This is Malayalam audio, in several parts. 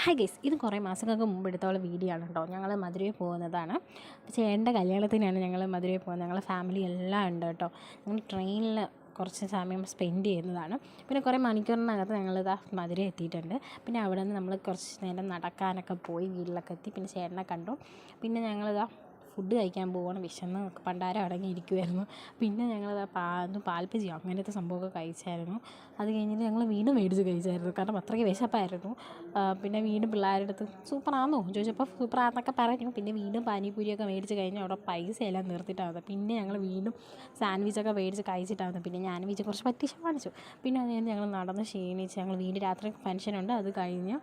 ഹായ് ഗൈസ്, ഇത് കുറേ മാസങ്ങൾക്ക് മുമ്പ് എടുത്തോളം വീഡിയോ ആണ് കേട്ടോ. ഞങ്ങൾ മധുരയിൽ പോകുന്നതാണ്. ചേട്ടൻ്റെ കല്യാണത്തിനാണ് ഞങ്ങൾ മധുരയിൽ പോകുന്നത്. ഞങ്ങൾ ഫാമിലി എല്ലാം ഉണ്ട് കേട്ടോ. ഞങ്ങൾ ട്രെയിനിൽ കുറച്ച് സമയം സ്പെൻഡ് ചെയ്യുന്നതാണ്. പിന്നെ കുറേ മണിക്കൂറിനകത്ത് ഞങ്ങളിതാ മധുര എത്തിയിട്ടുണ്ട്. പിന്നെ അവിടെ നിന്ന് നമ്മൾ കുറച്ച് നേരം നടക്കാനൊക്കെ പോയി വീട്ടിലൊക്കെ എത്തി. പിന്നെ ചേട്ടനെ കണ്ടു. പിന്നെ ഞങ്ങളിതാ ഫുഡ് കഴിക്കാൻ പോവുകയാണ്. വിശന്ന് പണ്ടാരം അടങ്ങിയിരിക്കുമായിരുന്നു. പിന്നെ ഞങ്ങളിതാ പാൽപ്പജിയോ അങ്ങനത്തെ സംഭവമൊക്കെ കഴിച്ചായിരുന്നു. അത് കഴിഞ്ഞിട്ട് ഞങ്ങൾ വീണ്ടും മേടിച്ച് കഴിച്ചായിരുന്നു, കാരണം അത്രയ്ക്ക് വിശപ്പായിരുന്നു. പിന്നെ വീണ്ടും പിള്ളേരുടെ അടുത്ത് സൂപ്പറാണെന്നോ ചോദിച്ചപ്പോൾ സൂപ്പറാന്നൊക്കെ പറഞ്ഞു. പിന്നെ വീണ്ടും പാനിപ്പൂരിയൊക്കെ മേടിച്ച് കഴിഞ്ഞ് അവിടെ പൈസ എല്ലാം നിർത്തിയിട്ടാണ്. പിന്നെ ഞങ്ങൾ വീണ്ടും സാൻഡ്വിച്ചൊക്കെ മേടിച്ച് കഴിച്ചിട്ടാണ്. പിന്നെ ഞാൻ വിചാരിച്ച് കുറച്ച് പറ്റിഷ കാണിച്ചു. പിന്നെ അത് കഴിഞ്ഞ് ഞങ്ങൾ നടന്ന് ക്ഷീണിച്ച് ഞങ്ങൾ വീണ്ടും രാത്രി ഫംഗ്ഷനുണ്ട്, അത് കഴിഞ്ഞ്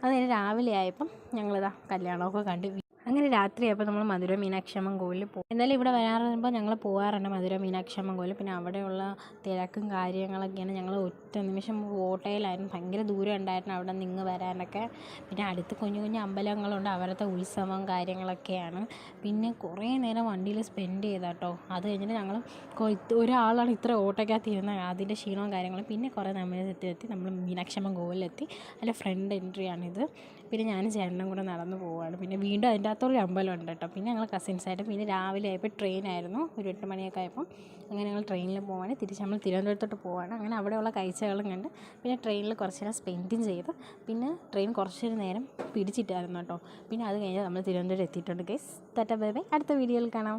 അത് കഴിഞ്ഞ് രാവിലെ ആയപ്പം ഞങ്ങളിതാ കല്യാണമൊക്കെ കണ്ട്. അങ്ങനെ രാത്രിയായപ്പോൾ നമ്മൾ മധുര മീനാക്ഷി അമ്മൻ കോവിലിൽ പോകും. എന്തായാലും ഇവിടെ വരാറുമ്പോൾ ഞങ്ങൾ പോകാറുണ്ട് മധുര മീനാക്ഷി അമ്മൻ കോവിൽ. പിന്നെ അവിടെയുള്ള തിരക്കും കാര്യങ്ങളൊക്കെയാണ്. ഞങ്ങൾ ഒറ്റ നിമിഷം ഓട്ടോയിലായിരുന്നു, ഭയങ്കര ദൂരം ഉണ്ടായിരുന്നു അവിടെ നിന്ന് വരാനൊക്കെ. പിന്നെ അടുത്ത് കുഞ്ഞു കുഞ്ഞു അമ്പലങ്ങളുണ്ട്, അവരുടെ ഉത്സവം കാര്യങ്ങളൊക്കെയാണ്. പിന്നെ കുറേ നേരം വണ്ടിയിൽ സ്പെൻഡ് ചെയ്താട്ടോ. അത് കഴിഞ്ഞിട്ട് ഞങ്ങൾ ഒരാളാണ് ഇത്ര ഓട്ടോയ്ക്കകത്ത് ഇരുന്നത്, അതിൻ്റെ ക്ഷീണവും കാര്യങ്ങളും. പിന്നെ കുറേ എത്തി നമ്മൾ മീനാക്ഷി അമ്മൻ കോവിലെത്തി. അതിൻ്റെ ഫ്രണ്ട് എൻട്രിയാണിത്. പിന്നെ ഞാനും ചേട്ടനും കൂടെ നടന്നു പോവുകയാണ്. പിന്നെ വീണ്ടും അതിൻ്റെ അകത്തൊരു അമ്പലം ഉണ്ട് കേട്ടോ. പിന്നെ ഞങ്ങൾ കസിൻസായിട്ട് പിന്നെ രാവിലെ ആയപ്പോൾ ട്രെയിനായിരുന്നു, ഒരു 8 മണിയൊക്കെ ആയപ്പോൾ. അങ്ങനെ ഞങ്ങൾ ട്രെയിനിൽ പോവാണ്. തിരിച്ച് നമ്മൾ തിരുവനന്തപുരത്തോട്ട് പോവാണ്. അങ്ങനെ അവിടെയുള്ള കാഴ്ചകളും കണ്ട് പിന്നെ ട്രെയിനിൽ കുറച്ച് നേരം സ്പെൻഡും ചെയ്ത്. പിന്നെ ട്രെയിൻ കുറച്ചൊരു നേരം പിടിച്ചിട്ടായിരുന്നു കേട്ടോ. പിന്നെ അത് കഴിഞ്ഞ് നമ്മൾ തിരുവനന്തപുരം എത്തിയിട്ടുണ്ട് ഗൈസ്. ടാറ്റാ ബൈ ബൈ, അടുത്ത വീഡിയോയിൽ കാണാം.